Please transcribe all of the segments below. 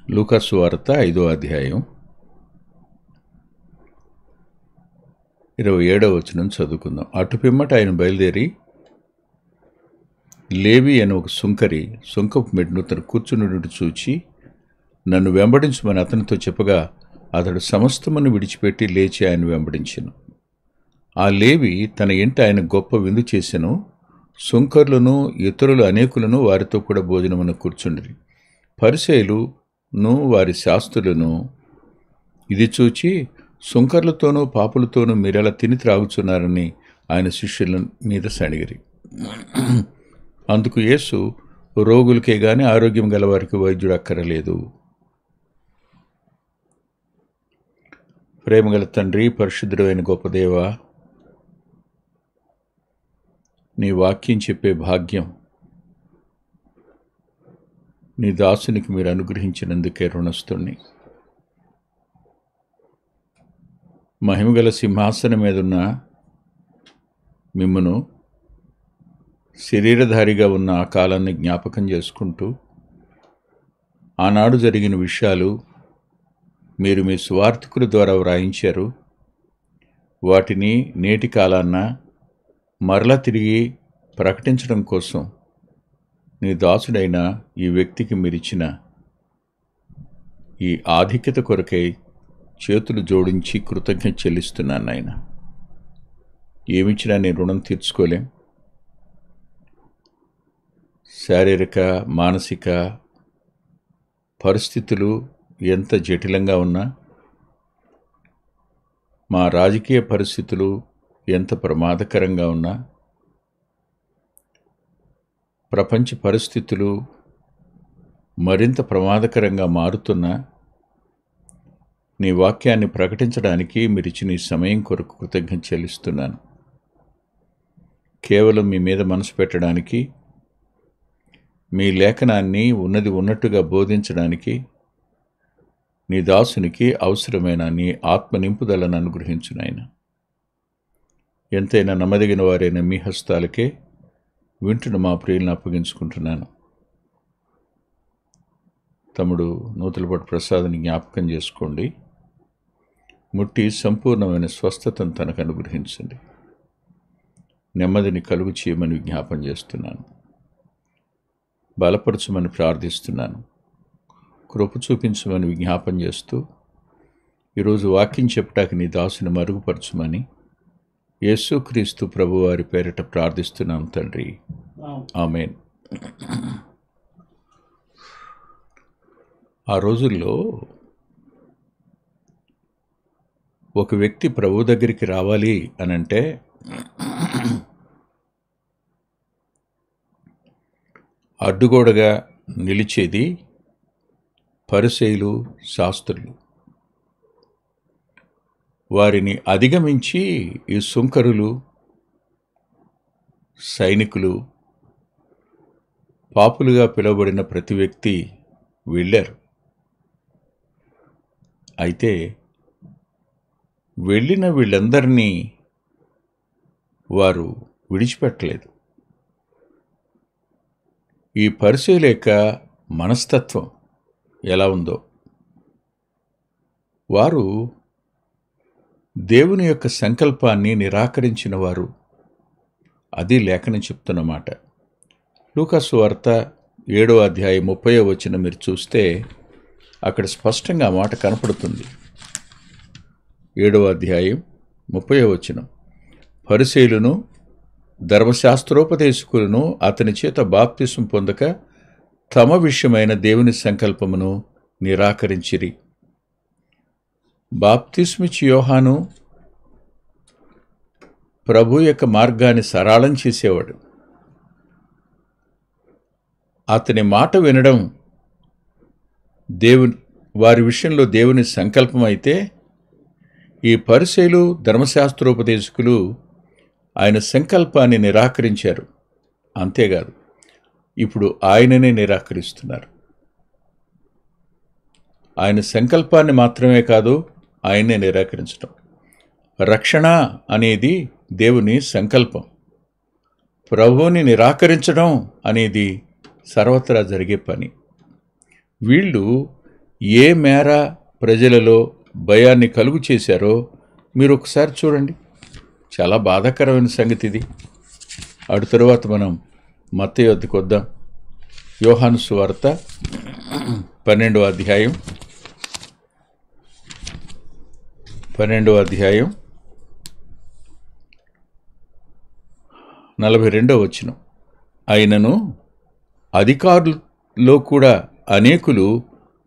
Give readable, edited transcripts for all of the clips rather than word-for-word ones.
లూకా సువార్త 5వ అధ్యాయం 27వ వచనం చదువుకుందాం. అటు పిమ్మట ఆయన బయలుదేరి లేవి అని ఒక సుంకరి సుంకపు మెట్టును తను కూర్చునుండి చూచి నన్ను వెంబడించమని అతనితో చెప్పగా అతడు సమస్తమును విడిచిపెట్టి లేచి ఆయన వెంబడించెను. ఆ లేవి తన ఇంట ఆయన గొప్ప విందు చేసెను. సుంకరులను ఇతరులు అనేకులను వారితో కూడా భోజనమును కూర్చుండిరి. పరిసయ్యులును వారి శాస్త్రులను ఇది చూచి సుంకర్లతోనూ పాపులతోనూ మీరెలా తిని త్రాగుచున్నారని ఆయన శిష్యుల మీద సణిగిరి. అందుకు యేసు, రోగులకే గాని ఆరోగ్యం గలవారికి వైద్యుడు అక్కరలేదు. ప్రేమగల తండ్రి, పరిశుద్ధుడు అయిన గొప్ప దేవా, నీ వాక్యం చెప్పే భాగ్యం నీ దాసునికి మీరు అనుగ్రహించినందుకే రుణస్తుణ్ణి. మహిమగల సింహాసనం మీదున్న మిమ్మును శరీరధారిగా ఉన్న ఆ కాలాన్ని జ్ఞాపకం చేసుకుంటూ ఆనాడు జరిగిన విషయాలు మీరు మీ సువార్తికుల ద్వారా వ్రాయించారు. వాటిని నేటి కాలాన్న మరలా తిరిగి ప్రకటించడం కోసం నీ దాసుడైన ఈ వ్యక్తికి మీరిచ్చిన ఈ ఆధిక్యత కొరకై చేతులు జోడించి కృతజ్ఞత చెల్లిస్తున్నాను నాయన. ఏమిచ్చినా నేను రుణం తీర్చుకోలేం. శారీరక మానసిక పరిస్థితులు ఎంత జటిలంగా ఉన్నా, మా రాజకీయ పరిస్థితులు ఎంత ప్రమాదకరంగా ఉన్నా, ప్రపంచ పరిస్థితులు మరింత ప్రమాదకరంగా మారుతున్నా, నీ వాక్యాన్ని ప్రకటించడానికి మీరిచ్చిన ఈ సమయం కొరకు కృతజ్ఞత చెల్లిస్తున్నాను. కేవలం మీ మీద మనసు పెట్టడానికి, మీ లేఖనాన్ని ఉన్నది ఉన్నట్టుగా బోధించడానికి నీ దాసునికి అవసరమైన నీ ఆత్మ నింపుదలను అనుగ్రహించు నాయనా. ఎంతైనా నమ్మదగిన వారైన మీ హస్తాలకే వింటున్న మా ప్రియులను అప్పగించుకుంటున్నాను. తమ్ముడు నూతలపాటి ప్రసాద్ని జ్ఞాపకం చేసుకోండి. ముట్టి సంపూర్ణమైన స్వస్థతను తనకు అనుగ్రహించండి. నెమ్మదిని కలుగు చేయమని విజ్ఞాపం చేస్తున్నాను. బలపరచమని ప్రార్థిస్తున్నాను. కృప చూపించమని విజ్ఞాపం చేస్తూ ఈరోజు వాక్యం చెప్పటానికి నీ దాసుని మరుగుపరచమని యేసుక్రీస్తు ప్రభువారి పేరిట ప్రార్థిస్తున్నాం తండ్రి, ఆమేన్. ఆ రోజుల్లో ఒక వ్యక్తి ప్రభు దగ్గరికి రావాలి అనంటే అడ్డుగోడగా నిలిచేది పరిసయ్యులు, శాస్త్రులు. వారిని అధిగమించి ఈ సుంకరులు, సైనికులు, పాపులుగా పిలువబడిన ప్రతి వ్యక్తి వెళ్ళారు. అయితే వెళ్ళిన వీళ్ళందరినీ వారు విడిచిపెట్టలేదు. ఈ పరిసయ్యుల యొక్క మనస్తత్వం ఎలా ఉందో, వారు దేవుని యొక్క సంకల్పాన్ని నిరాకరించిన వారు. అది లేఖనం చెప్తున్నమాట. లూకా సువార్త 7వ అధ్యాయం 30వ వచనం మీరు చూస్తే అక్కడ స్పష్టంగా ఆ మాట కనపడుతుంది. 7వ అధ్యాయం 30వ వచనం, పరిసయ్యులను ధర్మశాస్త్రోపదేశకులను అతని చేత బాప్తిసం పొందక తమ విషయమైన దేవుని సంకల్పమును నిరాకరించిరి. బాప్తిస్మిచ్చి యోహాను ప్రభు యొక్క మార్గాన్ని సరళం చేసేవాడు. అతని మాట వినడం వారి విషయంలో దేవుని సంకల్పం అయితే, ఈ పరిసయ్యులు, ధర్మశాస్త్రోపదేశకులు ఆయన సంకల్పాన్ని నిరాకరించారు. అంతేకాదు, ఇప్పుడు ఆయననే నిరాకరిస్తున్నారు. ఆయన సంకల్పాన్ని మాత్రమే కాదు, ఆయన్నే నిరాకరించడం. రక్షణ అనేది దేవుని సంకల్పం. ప్రభువుని నిరాకరించడం అనేది సర్వత్రా జరిగే పని. వీళ్ళు ఏ మేర ప్రజలలో భయాన్ని కలుగు చేశారో మీరు ఒకసారి చూడండి. చాలా బాధాకరమైన సంగతి ఇది. అటు తరువాత మనం మత్తయి వద్దకు వద్దాం. యోహాను సువార్త 12వ అధ్యాయం 42వ వచనం. అయినను అధికారుల్లో కూడా అనేకులు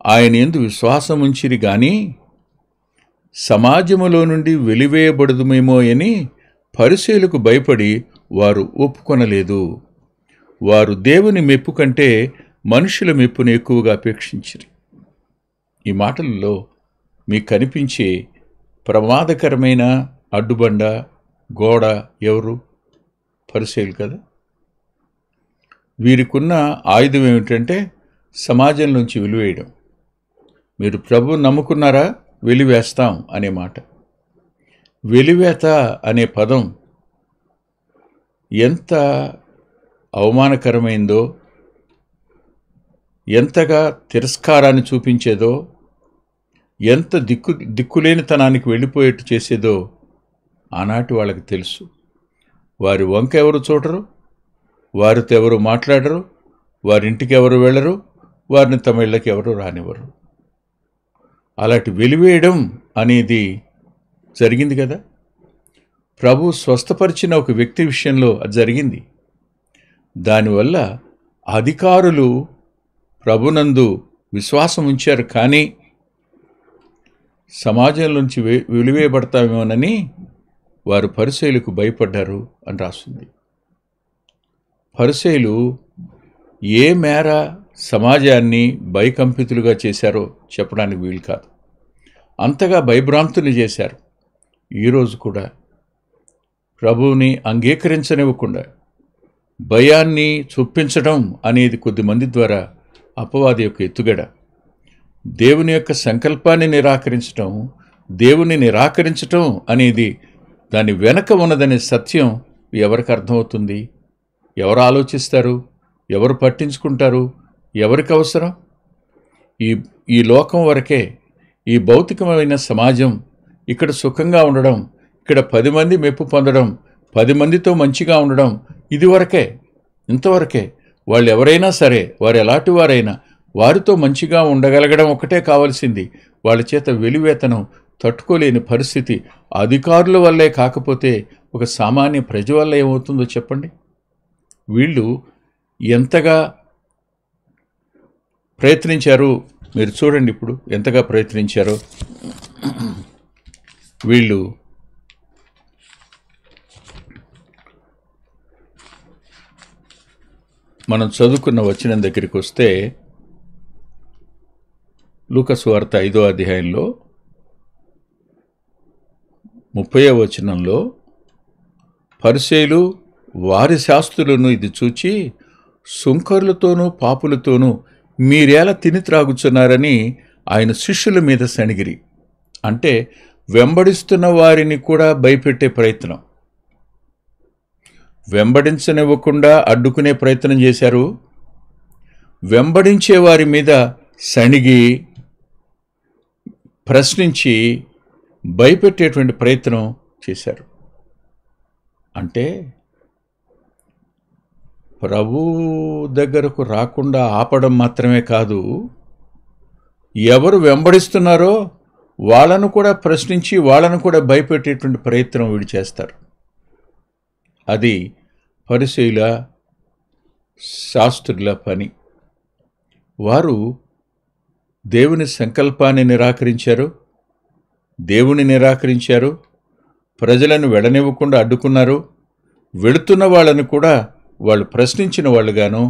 ఆయన యందు విశ్వాసముంచిరి గాని సమాజములో నుండి వెలివేయబడుదుమేమో అని పరిసయ్యులకు భయపడి వారు ఒప్పుకొనలేదు. వారు దేవుని మెప్పు కంటే మనుషుల మెప్పును ఎక్కువగా అపేక్షించిరి. ఈ మాటలలో మీకు కనిపించే ప్రమాదకరమైన అడ్డుబండ గోడ ఎవరు? పరిసయ్యులు కదా. వీరికున్న ఆయుధం ఏమిటంటే సమాజం నుంచి వెలివేయడం. మీరు ప్రభువు నమ్ముకున్నారా? వెలివేస్తాం అనే మాట. వెలివేత అనే పదం ఎంత అవమానకరమైందో, ఎంతగా తిరస్కారాన్ని చూపించేదో, ఎంత దిక్కులేనితనానికి వెళ్ళిపోయేట్టు చేసేదో ఆనాటి వాళ్ళకి తెలుసు. వారి వంక ఎవరు చూడరు, వారితో ఎవరు మాట్లాడరు, వారింటికి ఎవరు వెళ్ళరు, వారిని తమ ఇళ్ళకి ఎవరు రానివ్వరు. అలాంటి వెలివేయడం అనేది జరిగింది కదా. ప్రభు స్వస్థపరిచిన ఒక వ్యక్తి విషయంలో అది జరిగింది. దానివల్ల అధికారులు ప్రభునందు విశ్వాసం ఉంచారు, కానీ సమాజంలోంచి వెలివేయబడతామేమోనని వారు పరిసయ్యులకు భయపడ్డారు అని రాస్తుంది. పరిసయ్యులు ఏ మేర సమాజాన్ని భయకంపితులుగా చేశారో చెప్పడానికి వీలు కాదు. అంతగా భయభ్రాంతులు చేశారు. ఈరోజు కూడా ప్రభువుని అంగీకరించనివ్వకుండా భయాన్ని చొప్పించడం అనేది కొద్దిమంది ద్వారా అపవాది యొక్క ఎత్తుగడ. దేవుని యొక్క సంకల్పాన్ని నిరాకరించటం, దేవుని నిరాకరించటం అనేది దాని వెనక ఉన్నదనే సత్యం ఎవరికి అర్థమవుతుంది? ఎవరు ఆలోచిస్తారు? ఎవరు పట్టించుకుంటారు? ఎవరికి అవసరం? ఈ లోకం వరకే, ఈ భౌతికమైన సమాజం, ఇక్కడ సుఖంగా ఉండడం, ఇక్కడ 10 మంది మెప్పు పొందడం, 10 మందితో మంచిగా ఉండడం, ఇది వరకే, ఇంతవరకే. వాళ్ళు ఎవరైనా సరే, వారు ఎలాంటి వారైనా వారితో మంచిగా ఉండగలగడం ఒకటే కావాల్సింది. వాళ్ళ చేత వెలివేతనం తట్టుకోలేని పరిస్థితి అధికారుల వల్లే కాకపోతే ఒక సామాన్య ప్రజ వల్ల ఏమవుతుందో చెప్పండి. వీళ్ళు ఎంతగా ప్రయత్నించారు మీరు చూడండి. ఇప్పుడు ఎంతగా ప్రయత్నించారో వీళ్ళు. మనం చదువుకున్న వచనం దగ్గరికి వస్తే లూకా సువార్త 5వ అధ్యాయంలో 30వ వచనంలో పరిసయ్యులు వారి శాస్త్రులను ఇది చూచి సుంకరులతోనూ పాపులతోనూ మీరేలా తిని త్రాగుచున్నారని ఆయన శిష్యుల మీద సణిగిరి. అంటే వెంబడిస్తున్న వారిని కూడా భయపెట్టే ప్రయత్నం, వెంబడించనివ్వకుండా అడ్డుకునే ప్రయత్నం చేశారు. వెంబడించే వారి మీద సణిగి ప్రశ్నించి భయపెట్టేటువంటి ప్రయత్నం చేశారు. అంటే ప్రభు దగ్గరకు రాకుండా ఆపడం మాత్రమే కాదు, ఎవరు వెంబడిస్తున్నారో వాళ్ళను కూడా ప్రశ్నించి వాళ్ళను కూడా భయపెట్టేటువంటి ప్రయత్నం వీడు చేస్తారు. అది పరిసయ్యుల శాస్త్రుల పని. వారు దేవుని సంకల్పాన్ని నిరాకరించారు, దేవుని నిరాకరించారు, ప్రజలను వెళ్ళనివ్వకుండా అడ్డుకున్నారు. వెళుతున్న వాళ్ళను కూడా వాళ్ళు ప్రశ్నించిన వాళ్ళుగాను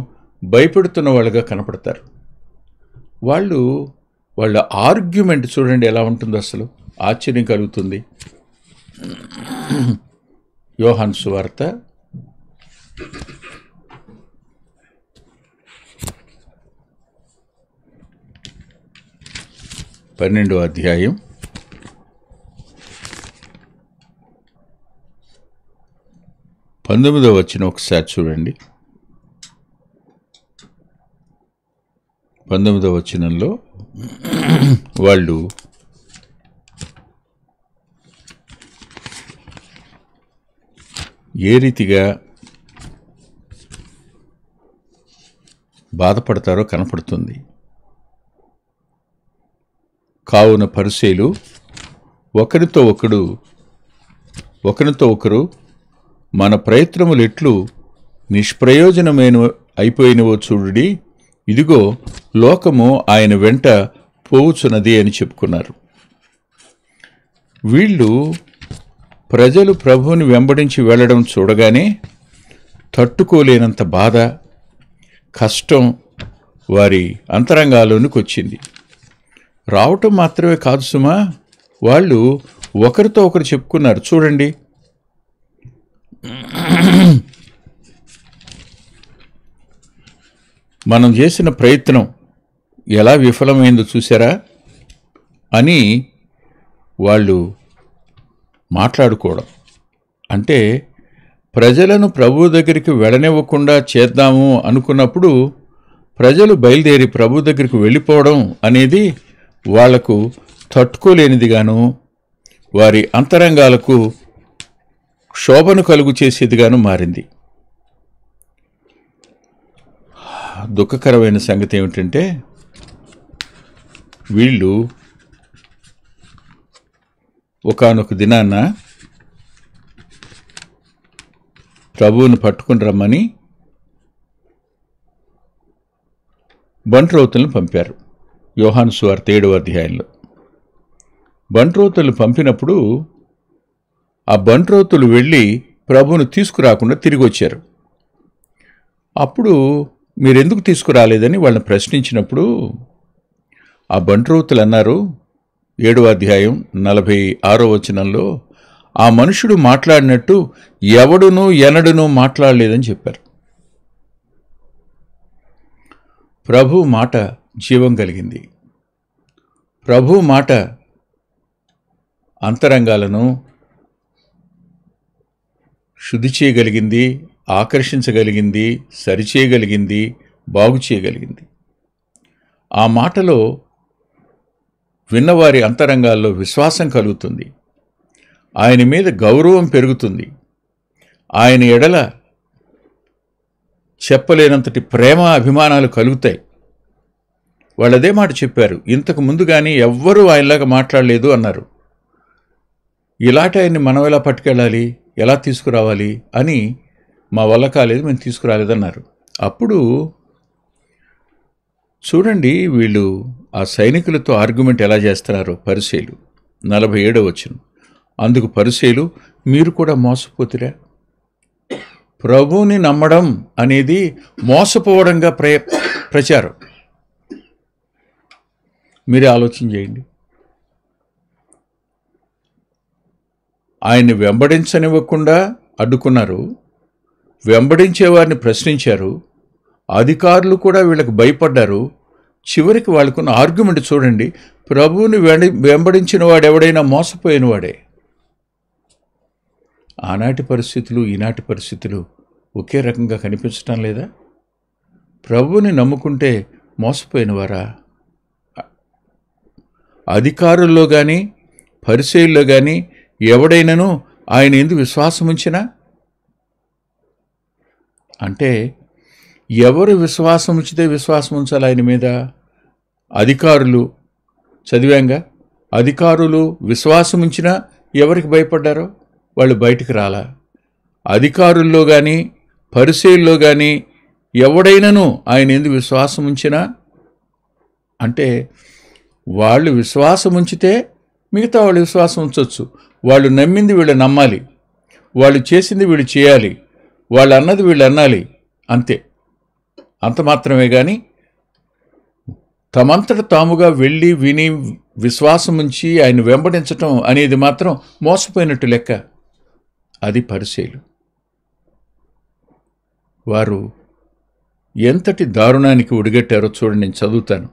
భయపెడుతున్న వాళ్ళుగా కనపడతారు. వాళ్ళ ఆర్గ్యుమెంట్ చూడండి ఎలా ఉంటుందో, అసలు ఆశ్చర్యం కలుగుతుంది. యోహాను సువార్త 12వ అధ్యాయం 19వ వచనం ఒకసారి చూడండి. 19వ వచనంలో వాళ్ళు ఏ రీతిగా బాధపడతారో కనపడుతుంది. కావున పరిసయ్యులు ఒకరితో ఒకరు మన ప్రయత్నములు ఎట్లు నిష్ప్రయోజనమైన అయిపోయినవో చూడుడి, ఇదిగో లోకము ఆయన వెంట పోవుచున్నది అని చెప్పుకున్నారు. వీళ్ళు ప్రజలు ప్రభువుని వెంబడించి వెళ్ళడం చూడగానే తట్టుకోలేనంత బాధ, కష్టం వారి అంతరంగాల్లోనికి వచ్చింది. రావటం మాత్రమే కాదు సుమా, వాళ్ళు ఒకరితో ఒకరు చెప్పుకున్నారు. చూడండి, మనం చేసిన ప్రయత్నం ఎలా విఫలమైందో చూసారా అని వాళ్ళు మాట్లాడుకోవడం. అంటే ప్రజలను ప్రభు దగ్గరికి వెళ్ళనివ్వకుండా చేద్దాము అనుకున్నప్పుడు ప్రజలు బయలుదేరి ప్రభు దగ్గరికి వెళ్ళిపోవడం అనేది వాళ్లకు తట్టుకోలేనిదిగాను, వారి అంతరంగాలకు శోభను కలుగు చేసేదిగాను మారింది. దుఃఖకరమైన సంగతి ఏమిటంటే, వీళ్ళు ఒకానొక దినాన ప్రభువును పట్టుకుని రమ్మని బంట్రోతులను పంపారు. యోహాను సువార్త 7వ అధ్యాయంలో బంట్రోతులు పంపినప్పుడు ఆ బంట్రోతులు వెళ్ళి ప్రభువును తీసుకురాకుండా తిరిగి వచ్చారు. అప్పుడు మీరెందుకు తీసుకురాలేదని వాళ్ళని ప్రశ్నించినప్పుడు ఆ బంట్రోతులు అన్నారు, 7వ అధ్యాయం 46వ వచనంలో, ఆ మనుషుడు మాట్లాడినట్టు ఎవడునూ ఎన్నడూనూ మాట్లాడలేదని చెప్పారు. ప్రభు మాట జీవం కలిగింది. ప్రభు మాట అంతరంగాలను శుద్ధి చేయగలిగింది, ఆకర్షించగలిగింది, సరిచేయగలిగింది, బాగు చేయగలిగింది. ఆ మాటలో విన్నవారి అంతరంగాల్లో విశ్వాసం కలుగుతుంది, ఆయన మీద గౌరవం పెరుగుతుంది, ఆయన ఎడల చెప్పలేనంతటి ప్రేమ అభిమానాలు కలుగుతాయి. వాళ్ళు అదే మాట చెప్పారు, ఇంతకు ముందు కానీ ఎవ్వరూ ఆయనలాగా మాట్లాడలేదు అన్నారు. ఇలాంటి ఆయన్ని మనం ఎలా పట్టుకెళ్ళాలి, ఎలా తీసుకురావాలి అని మా వల్ల కాలేదు, మేము తీసుకురాలేదన్నారు. అప్పుడు చూడండి వీళ్ళు ఆ సైనికులతో ఆర్గ్యుమెంట్ ఎలా చేస్తున్నారు. పరిసయ్యులు 47వ వచనం, అందుకు పరిసయ్యులు, మీరు కూడా మోసపోతురా? ప్రభువుని నమ్మడం అనేది మోసపోవడంగా ప్రచారం. మీరే ఆలోచన చేయండి. ఆయన్ని వెంబడించనివ్వకుండా అడ్డుకున్నారు, వెంబడించే వారిని ప్రశ్నించారు, అధికారులు కూడా వీళ్ళకి భయపడ్డారు. చివరికి వాళ్ళకున్న ఆర్గ్యుమెంట్ చూడండి, ప్రభువుని వెంబడించిన వాడెవడైనా మోసపోయినవాడే. ఆనాటి పరిస్థితులు ఈనాటి పరిస్థితులు ఒకే రకంగా కనిపించటం లేదా? ప్రభువుని నమ్ముకుంటే మోసపోయినవారా? అధికారుల్లో కానీ పరిసయ్యుల్లో కానీ ఎవడైనాను ఆయన ఎందుకు విశ్వాసం ఉంచినా? అంటే ఎవరు విశ్వాసం ఉంచితే విశ్వాసం ఉంచాలి ఆయన మీద? అధికారులు చదివాంగా, అధికారులు విశ్వాసం ఉంచినా ఎవరికి భయపడ్డారో వాళ్ళు బయటికి రాలా. అధికారుల్లో కానీ పరిసయ్యుల్లో కానీ ఎవడైనాను ఆయన ఎందుకు విశ్వాసం ఉంచినా అంటే వాళ్ళు విశ్వాసం ఉంచితే మిగతా వాళ్ళు విశ్వాసం ఉంచవచ్చు. వాళ్ళు నమ్మింది వీళ్ళు నమ్మాలి, వాళ్ళు చేసింది వీళ్ళు చేయాలి, వాళ్ళు అన్నది వీళ్ళు అనాలి, అంతే. అంత మాత్రమే కానీ తమంతట తాముగా వెళ్ళి విని విశ్వాసం ఉంచి ఆయన వెంబడించటం అనేది మాత్రం మోసపోయినట్టు లెక్క. అది పరిసయ్యులు. వారు ఎంతటి దారుణానికి ఒడిగట్టారో చూడండి, నేను చదువుతాను.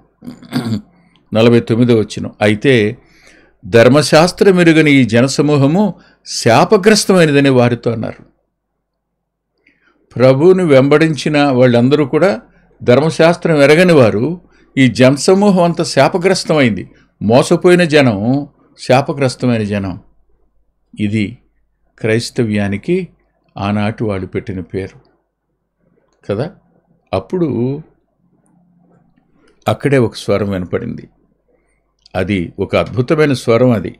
49వ వచనం, అయితే ధర్మశాస్త్రం ఎరుగని ఈ జనసమూహము శాపగ్రస్తమైనదని వారితో అన్నారు. ప్రభువుని వెంబడించిన వాళ్ళందరూ కూడా ధర్మశాస్త్రం ఎరగని వారు, ఈ జనసమూహం అంతా శాపగ్రస్తమైంది. మోసపోయిన జనం, శాపగ్రస్తమైన జనం. ఇది క్రైస్తవ్యానికి ఆనాటి వాళ్ళు పెట్టిన పేరు కదా. అప్పుడు అక్కడే ఒక స్వరం వినపడింది. అది ఒక అద్భుతమైన స్వరం. అది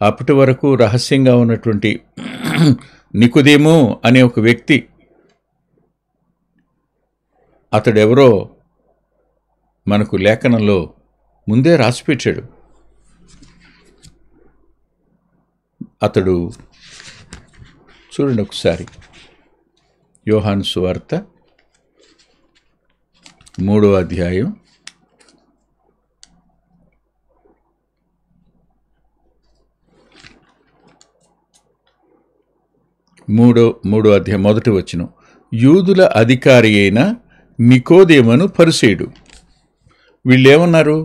అప్పటి వరకు రహస్యంగా ఉన్నటువంటి నికోదేము అనే ఒక వ్యక్తి, అతడెవరో మనకు లేఖనంలో ముందే రాసిపెట్టాడు. అతడు చూడండి ఒకసారి, యోహాను సువార్త 3వ అధ్యాయం 1వ వచనం. యూదుల అధికారి అయిన నికోదేమును పరిసయ్యుడు. వీళ్ళేమన్నారు?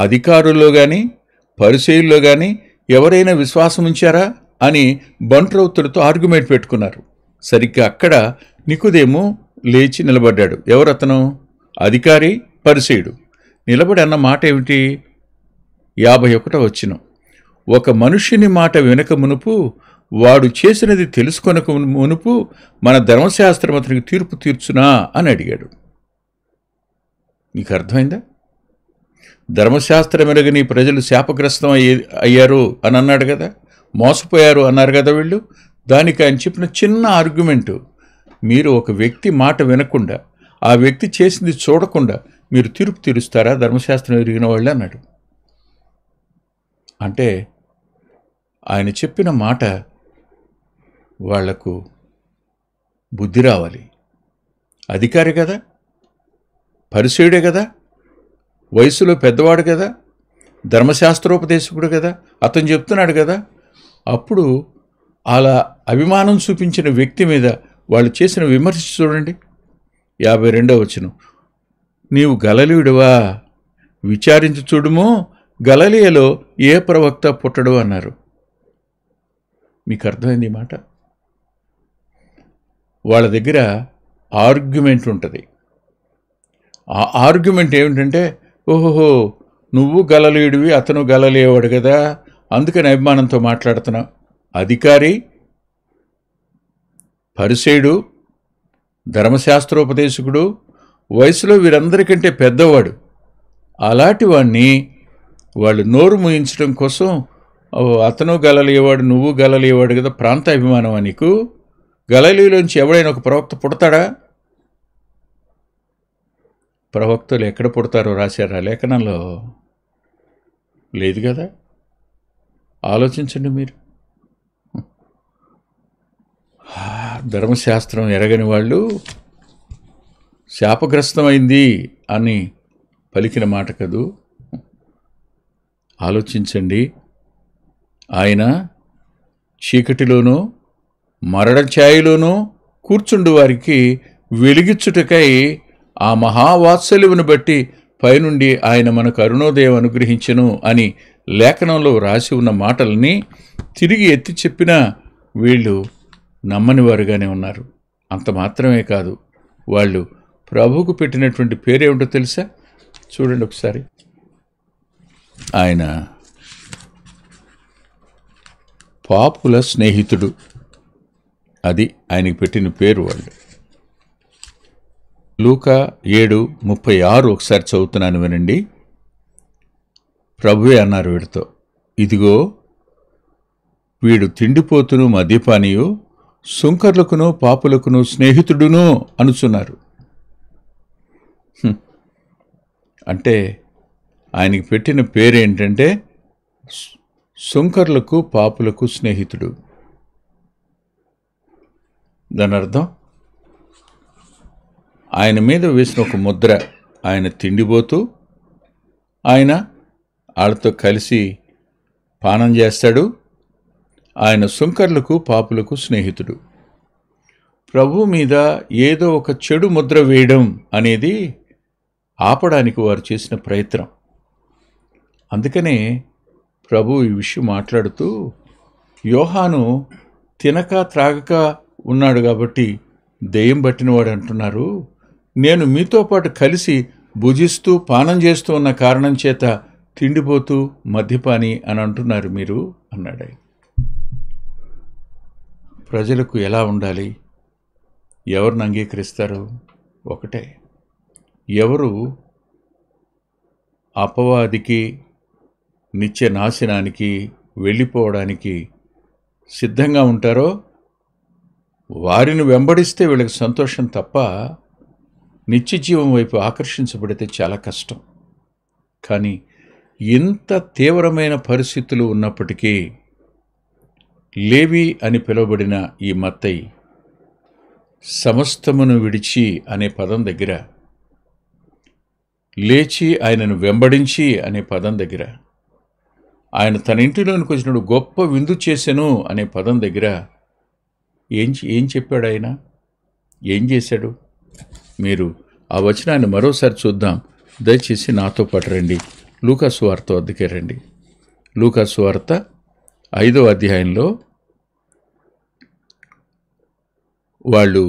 అధికారుల్లో కానీ పరిసయ్యుల్లో కానీ ఎవరైనా విశ్వాసం ఉంచారా అని బంట్రౌతులతో ఆర్గ్యుమెంట్ పెట్టుకున్నారు. సరిగ్గా అక్కడ నికోదేము లేచి నిలబడ్డాడు. ఎవరతను? అధికారి, పరిసయ్యుడు. నిలబడి అన్న మాట ఏమిటి? 51వ వచనం. ఒక మనుష్యుని మాట వినక మునుపు, వాడు చేసినది తెలుసుకొనక మునుపు మన ధర్మశాస్త్రం అతనికి తీర్పు తీర్చునా అని అడిగాడు. నీకు అర్థమైందా? ధర్మశాస్త్రం ఎరగని ప్రజలు శాపగ్రస్తం అయ్యారు అని అన్నాడు కదా, మోసపోయారు అన్నారు కదా వీళ్ళు. దానికి ఆయన చెప్పిన చిన్న ఆర్గ్యుమెంటు, మీరు ఒక వ్యక్తి మాట వినకుండా, ఆ వ్యక్తి చేసింది చూడకుండా మీరు తీర్పు తీరుస్తారా ధర్మశాస్త్రం ఎరిగిన వాళ్ళు అన్నాడు. అంటే ఆయన చెప్పిన మాట వాళ్లకు బుద్ధి రావాలి. అధికారి కదా, పరిసయ్యుడే కదా, వయసులో పెద్దవాడు కదా, ధర్మశాస్త్రోపదేశకుడు కదా, అతను చెప్తున్నాడు కదా. అప్పుడు అలా అభిమానం చూపించిన వ్యక్తి మీద వాళ్ళు చేసిన విమర్శ చూడండి. 52వ వచనం. నీవు గలిలయుడివా? విచారించి చూడుము, గలిలయలో ఏ ప్రవక్త పుట్టడు అన్నారు. మీకు అర్థమైంది ఈ మాట? వాళ్ళ దగ్గర ఆర్గ్యుమెంట్ ఉంటుంది. ఆ ఆర్గ్యుమెంట్ ఏమిటంటే, ఓహోహో నువ్వు గలిలయుడివి, అతను గలిలయవాడు కదా, అందుకని అభిమానంతో మాట్లాడుతున్నావు. అధికారి, పరిసయ్యుడు, ధర్మశాస్త్రోపదేశకుడు, వయసులో వీరందరికంటే పెద్దవాడు. అలాంటి వాడిని వాళ్ళు నోరు మూయించడం కోసం, అతను గలిలయవాడు, నువ్వు గలిలయవాడు కదా, ప్రాంత అభిమానమా నీకు? గలిలయలోంచి ఎవడైనా ఒక ప్రవక్త పుడతాడా? ప్రవక్తలు ఎక్కడ పుడతారో రాశారా లేఖనంలో? లేదు కదా. ఆలోచించండి మీరు. ధర్మశాస్త్రం ఎరగని వాళ్ళు శాపగ్రస్తమైంది అని పలికిన మాట కదూ. ఆలోచించండి. ఆయన చీకటిలోనూ మరణ ఛాయలోనూ కూర్చుండు వారికి వెలిగిచ్చుటకై ఆ మహావాత్సల్యమును బట్టి పైనుండి ఆయన మనకు అరుణోదయం అనుగ్రహించెను అని లేఖనంలో రాసి ఉన్న మాటల్ని తిరిగి ఎత్తి చెప్పినా వీళ్ళు నమ్మని వారుగానే ఉన్నారు. అంత మాత్రమే కాదు, వాళ్ళు ప్రభువుకు పెట్టినటువంటి పేరేమిటో తెలుసా? చూడండి ఒకసారి. ఆయన పాపుల స్నేహితుడు, అది ఆయనకి పెట్టిన పేరు. వాళ్ళు లూకా 7:36 ఒకసారి చదువుతున్నాను వినండి. ప్రభువే అన్నారు వీడితో, ఇదిగో వీడు తిండిపోతును మద్యపానీయు, సుంకర్లకును పాపులకును స్నేహితుడును అనుచున్నారు. అంటే ఆయనకి పెట్టిన పేరేంటంటే సుంకర్లకు పాపులకు స్నేహితుడు. దాని అర్థం ఆయన మీద వేసిన ఒక ముద్ర. ఆయన తిండిపోతూ, ఆయన వాళ్ళతో కలిసి పానం చేస్తాడు. ఆయన సుంకర్లకు పాపులకు స్నేహితుడు. ప్రభు మీద ఏదో ఒక చెడు ముద్ర వేయడం అనేది ఆపడానికి వారు చేసిన ప్రయత్నం. అందుకనే ప్రభు ఈ విషయం మాట్లాడుతూ, యోహాను తినక త్రాగక ఉన్నాడు కాబట్టి దెయ్యం పట్టినవాడు అంటున్నారు, నేను మీతో పాటు కలిసి భుజిస్తూ పానం చేస్తూ ఉన్న కారణం చేత తిండిపోతూ మద్యపాని అని అంటున్నారు మీరు అన్నాడు ఆయన. ప్రజలకు ఎలా ఉండాలి? ఎవరిని అంగీకరిస్తారు? ఒకటే, ఎవరు అపవాదికి నిత్య నాశనానికి వెళ్ళిపోవడానికి సిద్ధంగా ఉంటారో వారిని వెంబడిస్తే వీళ్ళకి సంతోషం తప్ప నిత్య జీవం వైపు ఆకర్షించబడితే చాలా కష్టం. కానీ ఇంత తీవ్రమైన పరిస్థితులు ఉన్నప్పటికీ లేవి అని పిలువబడిన ఈ మత్తయి సమస్తమును విడిచి అనే పదం దగ్గర, లేచి ఆయనను వెంబడించి అనే పదం దగ్గర, ఆయన తన ఇంటిలోనికి వచ్చినప్పుడు గొప్ప విందు చేసెను అనే పదం దగ్గర ఏం చెప్పాడు ఆయన? ఏం చేశాడు? మీరు ఆ వచనాన్ని మరోసారి చూద్దాం. దయచేసి నాతో పాటు రండి. లూకా సువార్త వద్దకే రండి. లూకా సువార్త 5వ అధ్యాయంలో వాళ్ళు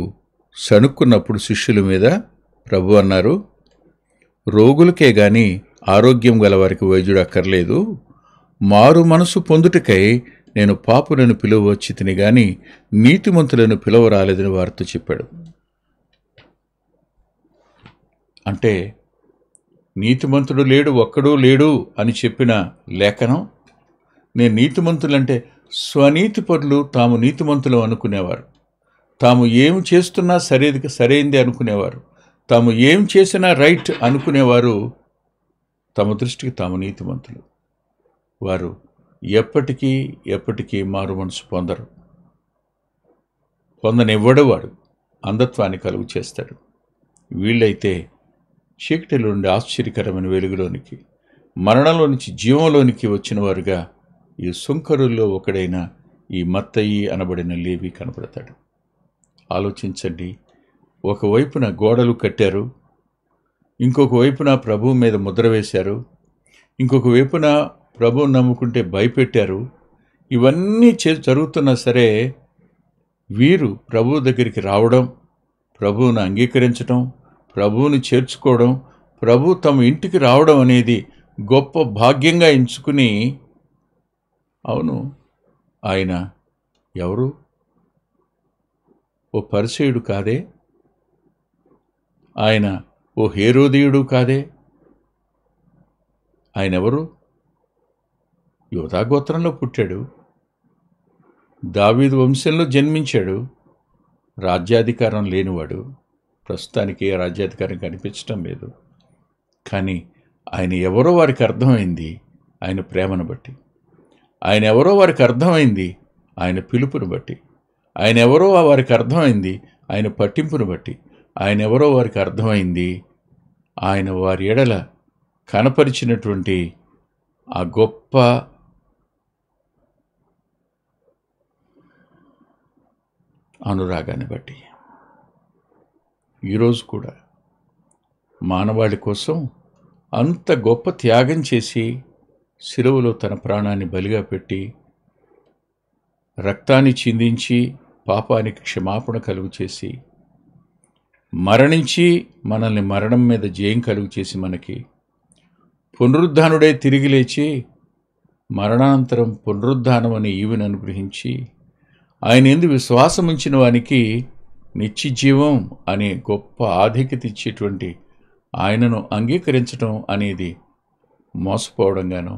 సణుక్కున్నప్పుడు శిష్యుల మీద ప్రభు అన్నారు, రోగులకే గాని ఆరోగ్యం గలవారికి వైద్యుడు అక్కర్లేదు, మారు మనసు పొందుటకై నేను పాపులను పిలువచ్చి తిని గాని నీతిమంతులను పిలువరాలేదని వారితో చెప్పాడు. అంటే నీతిమంతుడు లేడు, ఒక్కడూ లేడు అని చెప్పిన లేఖనం, నేను నీతిమంతులంటే స్వనీతిపరులు తాము నీతిమంతులు అనుకునేవారు, తాము ఏం చేస్తున్నా సరైంది అనుకునేవారు, తాము ఏం చేసినా రైట్ అనుకునేవారు. తమ దృష్టికి తాము నీతిమంతులు. వారు ఎప్పటికీ మారు మనసు పొందరు. పొందనివ్వడు వాడు, అంధత్వాన్ని కలుగు చేస్తాడు. వీళ్ళైతే చీకటిలో నుండి ఆశ్చర్యకరమైన వెలుగులోనికి, మరణంలో నుంచి జీవంలోనికి వచ్చిన వారుగా ఈ సుంకరుల్లో ఒకడైన ఈ మత్తయి అనబడిన లేవి కనబడతాడు. ఆలోచించండి. ఒకవైపున గోడలు కట్టారు, ఇంకొక వైపున ప్రభువు మీద ముద్ర వేశారు, ఇంకొక వైపున ప్రభువుని నమ్ముకుంటే భయపెట్టారు. ఇవన్నీ జరుగుతున్నా సరే వీరు ప్రభువు దగ్గరికి రావడం, ప్రభువును అంగీకరించడం, ప్రభువుని చేర్చుకోవడం, ప్రభు తమ ఇంటికి రావడం అనేది గొప్ప భాగ్యంగా ఎంచుకుని, అవును ఆయన ఎవరు? ఓ పరిసయుడు కాదే, ఆయన ఓ హేరోదీయుడు కాదే, ఆయన ఎవరు? యోధా గోత్రంలో పుట్టాడు, దావీదు వంశంలో జన్మించాడు, రాజ్యాధికారం లేనివాడు. ప్రస్తుతానికి ఏ రాజ్యాధికారం కనిపించటం లేదు. కానీ ఆయన ఎవరో వారికి అర్థమైంది ఆయన ప్రేమను బట్టి, ఆయన ఎవరో వారికి అర్థమైంది ఆయన పిలుపును బట్టి, ఆయన ఎవరో వారికి అర్థమైంది ఆయన పట్టింపును బట్టి, ఆయన ఎవరో వారికి అర్థమైంది ఆయన వారి ఎడల కనపరిచినటువంటి ఆ గొప్ప అనురాగాన్ని బట్టి. ఈరోజు కూడా మానవాళి కోసం అంత గొప్ప త్యాగం చేసి శిలువలో తన ప్రాణాన్ని బలిగా పెట్టి రక్తాన్ని చిందించి పాపానికి క్షమాపణ కలుగు చేసి మరణించి మనల్ని మరణం మీద జయం కలుగు చేసి మనకి పునరుద్ధానుడే తిరిగి లేచి మరణానంతరం పునరుద్ధానం అనే ఈవిని అనుగ్రహించి ఆయన యందు విశ్వాసం ఉంచిన వానికి నిత్య జీవం అనే గొప్ప ఆధిక్యత ఇచ్చేటువంటి ఆయనను అంగీకరించటం అనేది మోసపోవడంగానో,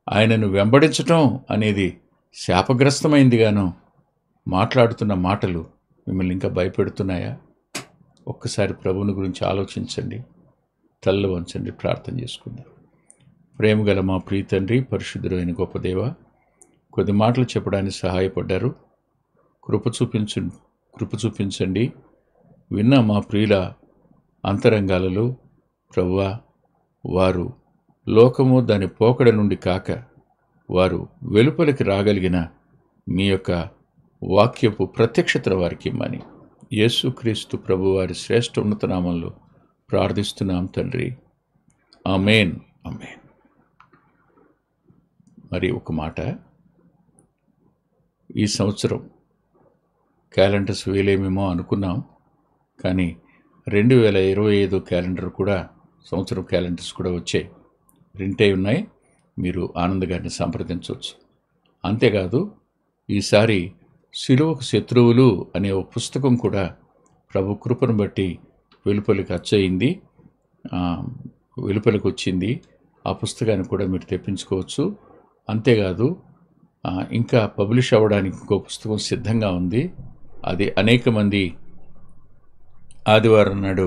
ఆయనను వెంబడించటం అనేది శాపగ్రస్తమైందిగానో మాట్లాడుతున్న మాటలు మిమ్మల్ని ఇంకా భయపెడుతున్నాయా? ఒక్కసారి ప్రభువుని గురించి ఆలోచించండి. తల్ల వంచండి, ప్రార్థన చేసుకుందాం. ప్రేమగల మా ప్రియ తండ్రి, పరిశుద్ధుడైన గొప్ప దేవ, కొద్ది మాటలు చెప్పడానికి సహాయపడ్డారు. కృప చూపించండి. విన్న మా ప్రియుల అంతరంగాలలో ప్రభువా, వారు లోకము దాని పోకడ నుండి కాక వారు వెలుపలికి రాగలిగిన మీ యొక్క వాక్యపు ప్రత్యక్షత వారికి ఇమ్మని యేసుక్రీస్తు ప్రభువారి శ్రేష్ఠ ఉన్నత నామంలో ప్రార్థిస్తున్నాం తండ్రి. ఆమేన్. ఆమేన్. మరి ఒక మాట, ఈ సంవత్సరం క్యాలెండర్స్ వేలేమేమో అనుకున్నాం, కానీ 2025 క్యాలెండర్ కూడా సంవత్సరం క్యాలెండర్స్ కూడా వచ్చాయి, ప్రింట్ అయి ఉన్నాయి. మీరు ఆనంద్ గారిని సంప్రదించవచ్చు. అంతేకాదు ఈసారి శిలువకు శత్రువులు అనే ఒక పుస్తకం కూడా ప్రభు కృపను బట్టి వెలుపలికి అచ్చయింది, వెలుపలికి వచ్చింది. ఆ పుస్తకాన్ని కూడా మీరు తెప్పించుకోవచ్చు. అంతేకాదు ఇంకా పబ్లిష్ అవ్వడానికి ఇంకో పుస్తకం సిద్ధంగా ఉంది. అది అనేక మంది ఆదివారం నాడు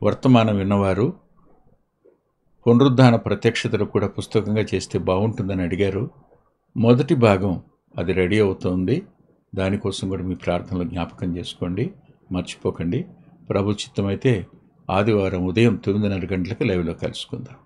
వర్తమానం విన్నవారు పునరుద్ధాన ప్రత్యక్షతలు కూడా పుస్తకంగా చేస్తే బాగుంటుందని అడిగారు. మొదటి భాగం అది రెడీ అవుతోంది. దానికోసం కూడా మీ ప్రార్థనలో జ్ఞాపకం చేసుకోండి, మర్చిపోకండి. ప్రభు చిత్తమైతే ఆదివారం ఉదయం 9:30 గంటలకు లైవ్లో కలుసుకుందాం.